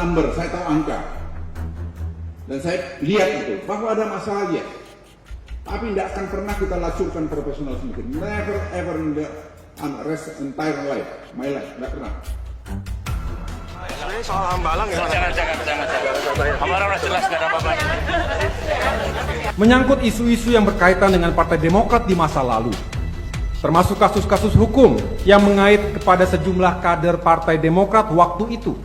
number, saya tahu angka. Dan saya lihat itu, bahwa ada masalah ya. Tapi tidak akan pernah kita lacurkan profesionalisme. Never ever in the entire life, my life, tidak pernah. Ini soal Hambalang ya? Jangan. Hambalang udah jelas, gak ada apa-apanya. Menyangkut isu-isu yang berkaitan dengan Partai Demokrat di masa lalu, termasuk kasus-kasus hukum yang mengait kepada sejumlah kader Partai Demokrat waktu itu,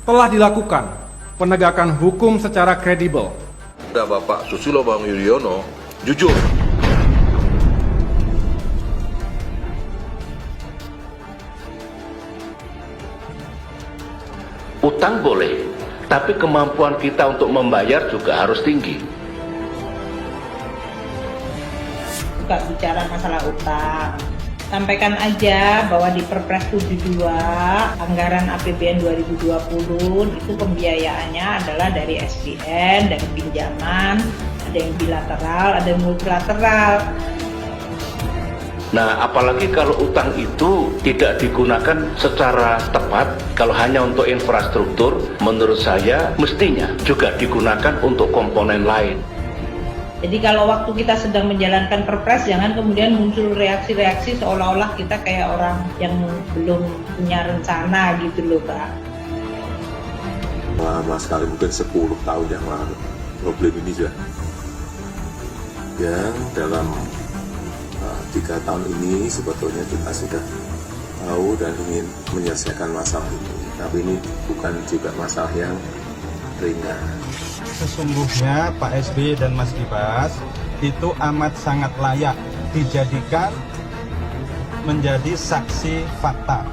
telah dilakukan penegakan hukum secara kredibel. Ada Bapak Susilo Bambang Yudhoyono jujur. Utang boleh, tapi kemampuan kita untuk membayar juga harus tinggi. Bukan bicara masalah utang, sampaikan aja bahwa di Perpres 72 anggaran APBN 2020 itu pembiayaannya adalah dari SBN, dari pinjaman, ada yang bilateral, ada yang multilateral. Nah, apalagi kalau utang itu tidak digunakan secara tepat, kalau hanya untuk infrastruktur, menurut saya mestinya juga digunakan untuk komponen lain. Jadi kalau waktu kita sedang menjalankan Perpres, jangan kemudian muncul reaksi-reaksi seolah-olah kita kayak orang yang belum punya rencana gitu loh, Pak. Lama sekali, mungkin 10 tahun yang lalu problem ini sudah yang dalam 3 tahun ini sebetulnya kita sudah tahu dan ingin menyelesaikan masalah ini, tapi ini bukan juga masalah yang ringan. Sesungguhnya Pak SBY dan Mas Ibas itu amat sangat layak dijadikan menjadi saksi fakta.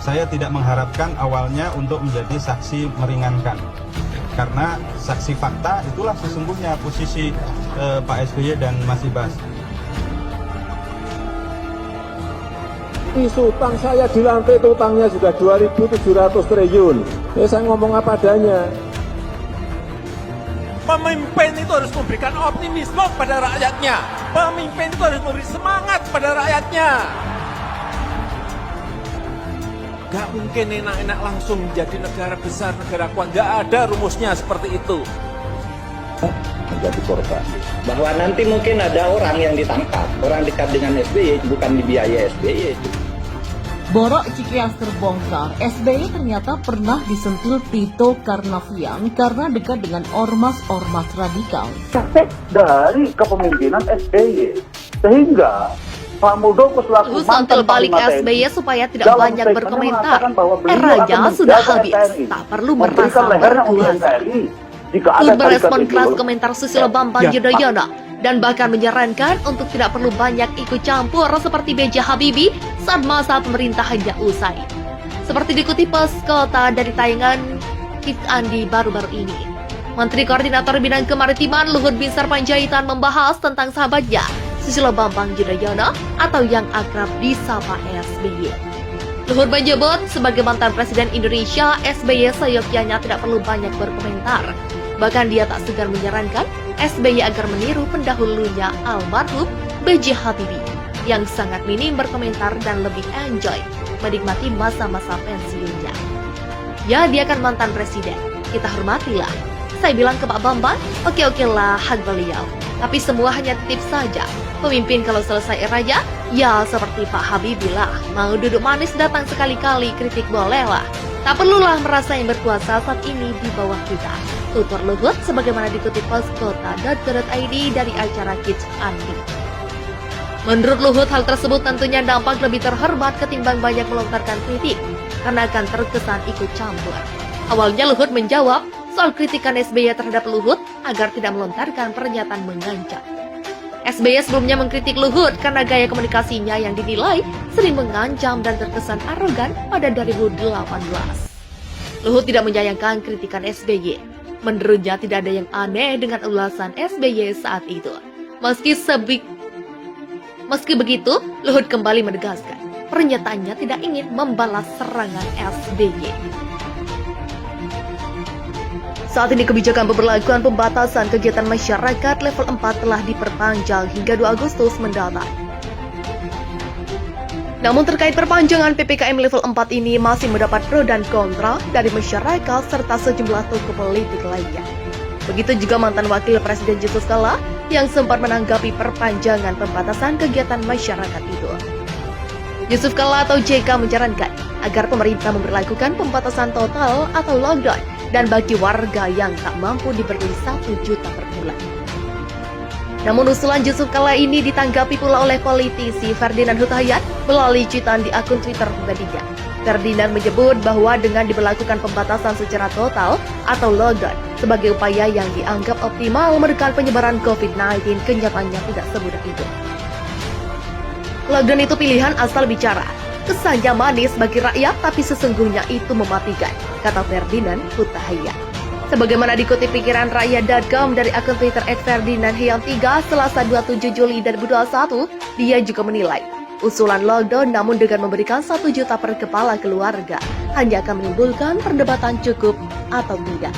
Saya tidak mengharapkan awalnya untuk menjadi saksi meringankan, karena saksi fakta itulah sesungguhnya posisi Pak SBY dan Mas Ibas. Isu utang saya di lantai itu utangnya sudah 2.700 triliun. Ya saya ngomong apa adanya. Pemimpin itu harus memberikan optimisme pada rakyatnya. Pemimpin itu harus memberi semangat pada rakyatnya. Gak mungkin enak-enak langsung menjadi negara besar, negara kuat. Gak ada rumusnya seperti itu. Menjadi korban. Bahwa nanti mungkin ada orang yang ditangkap, orang dekat dengan SBY, bukan dibiaya SBY. Borok Cikias terbongkar, SBY ternyata pernah disentil Tito Karnavian karena dekat dengan ormas-ormas radikal. Efek dari kepemimpinan SBY, sehingga Pak Muldoko selaku mantan balik SBY supaya tidak banyak berkomentar. Eranya sudah habis, tak perlu merasa berkuasa. Luhut merespon keras komentar Susilo Bambang Yudhoyono dan bahkan menyarankan untuk tidak perlu banyak ikut campur seperti B.J. Habibie saat masa pemerintahannya usai. Seperti dikutip Pos Kota dari tayangan Kids Andi baru-baru ini. Menteri Koordinator Bidang Kemaritiman Luhut Binsar Panjaitan membahas tentang sahabatnya Susilo Bambang Yudhoyono atau yang akrab disapa SBY. Luhut menyebut sebagai mantan Presiden Indonesia, SBY seyogyanya tidak perlu banyak berkomentar. Bahkan dia tak segan menyarankan SBY agar meniru pendahulunya almarhum B.J. Habibie yang sangat minim berkomentar dan lebih enjoy menikmati masa-masa pensiunnya. Ya, dia kan mantan presiden, kita hormatilah. Saya bilang ke Pak Bambang, oke lah hak beliau. Tapi semua hanya tips saja. Pemimpin kalau selesai eranya, ya seperti Pak Habibie lah. Mau duduk manis datang sekali-kali, kritik boleh lah. Tak perlulah merasa yang berkuasa saat ini di bawah kita. Tutur Luhut sebagaimana dikutip poskota.co.id dari acara Kids Andi. Menurut Luhut, hal tersebut tentunya dampak lebih terhormat ketimbang banyak melontarkan kritik, karena akan terkesan ikut campur. Awalnya Luhut menjawab soal kritikan SBY terhadap Luhut agar tidak melontarkan pernyataan mengancam. SBY sebelumnya mengkritik Luhut karena gaya komunikasinya yang dinilai sering mengancam dan terkesan arogan pada 2018. Luhut tidak menyayangkan kritikan SBY. Menurutnya tidak ada yang aneh dengan ulasan SBY saat itu. Meski begitu, Luhut kembali menegaskan pernyataannya tidak ingin membalas serangan SBY. Saat ini kebijakan pemberlakuan pembatasan kegiatan masyarakat level 4 telah diperpanjang hingga 2 Agustus mendatang. Namun terkait perpanjangan PPKM level 4 ini masih mendapat pro dan kontra dari masyarakat serta sejumlah tokoh politik lainnya. Begitu juga mantan Wakil Presiden Yusuf Kala yang sempat menanggapi perpanjangan pembatasan kegiatan masyarakat itu. Yusuf Kala atau JK menyarankan agar pemerintah memberlakukan pembatasan total atau lockdown dan bagi warga yang tak mampu diberi 1 juta per bulan. Namun usulan Yusuf Kala ini ditanggapi pula oleh politisi Ferdinand Hutahayat melalui cuitan di akun Twitter pribadinya. Ferdinand menyebut bahwa dengan diberlakukan pembatasan secara total atau lockdown sebagai upaya yang dianggap optimal menekan penyebaran COVID-19, kenyataannya tidak semudah itu. Lockdown itu pilihan asal bicara. Kesannya manis bagi rakyat tapi sesungguhnya itu mematikan, kata Ferdinand Hutahayat. Sebagaimana dikutip pikiran rakyat.com dari akun Twitter @ferdinandhyang3 Selasa 27 Juli 2021, dia juga menilai usulan lockdown namun dengan memberikan 1 juta per kepala keluarga hanya akan menimbulkan perdebatan cukup atau tidak.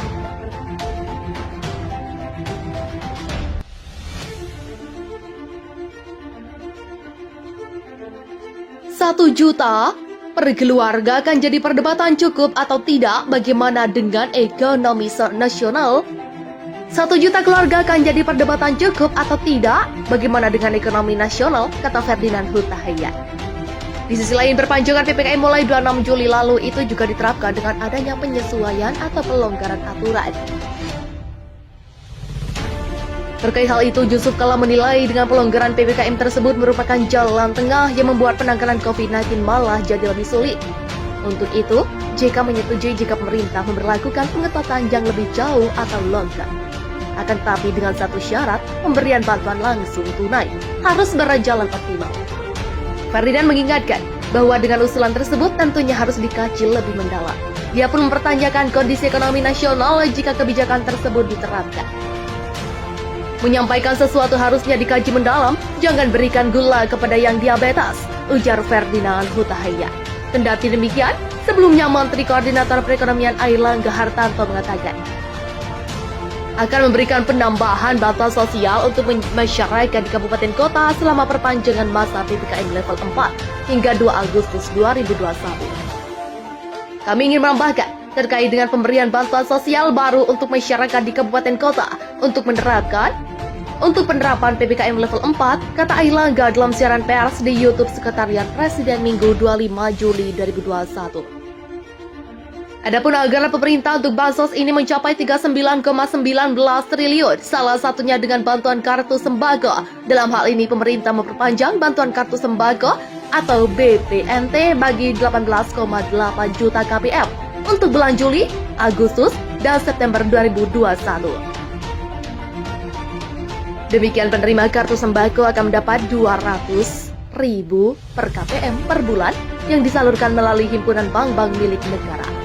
Satu juta per keluarga akan jadi perdebatan cukup atau tidak, bagaimana dengan ekonomi nasional? 1 juta keluarga akan jadi perdebatan cukup atau tidak, bagaimana dengan ekonomi nasional, kata Ferdinand Hutahayat. Di sisi lain, perpanjangan PPKM mulai 26 Juli lalu itu juga diterapkan dengan adanya penyesuaian atau pelonggaran aturan. Terkait hal itu, Yusuf Kala menilai dengan pelonggaran PPKM tersebut merupakan jalan tengah yang membuat penanganan COVID-19 malah jadi lebih sulit. Untuk itu, JK menyetujui jika pemerintah memberlakukan pengetatan yang lebih jauh atau lockdown. Akan tetapi dengan satu syarat, pemberian bantuan langsung tunai harus berjalan optimal. Ferdinand mengingatkan bahwa dengan usulan tersebut tentunya harus dikaji lebih mendalam. Dia pun mempertanyakan kondisi ekonomi nasional jika kebijakan tersebut diterapkan. Menyampaikan sesuatu harusnya dikaji mendalam, jangan berikan gula kepada yang diabetes, ujar Ferdinand Hutahayat. Kendati demikian, sebelumnya Menteri Koordinator Perekonomian Airlangga Hartarto mengatakan akan memberikan penambahan bantuan sosial untuk masyarakat di kabupaten kota selama perpanjangan masa PPKM level 4 hingga 2 Agustus 2021. Kami ingin menambahkan terkait dengan pemberian bantuan sosial baru untuk masyarakat di kabupaten kota untuk penerapan PPKM level 4, kata Airlangga dalam siaran pers di YouTube Sekretariat Presiden Minggu 25 Juli 2021. Adapun anggaran pemerintah untuk bansos ini mencapai 39,19 triliun, salah satunya dengan bantuan kartu sembako. Dalam hal ini pemerintah memperpanjang bantuan kartu sembako atau BPNT bagi 18,8 juta KPM untuk bulan Juli, Agustus, dan September 2021. Demikian penerima kartu sembako akan mendapat 200.000 per KPM per bulan yang disalurkan melalui himpunan bank-bank milik negara.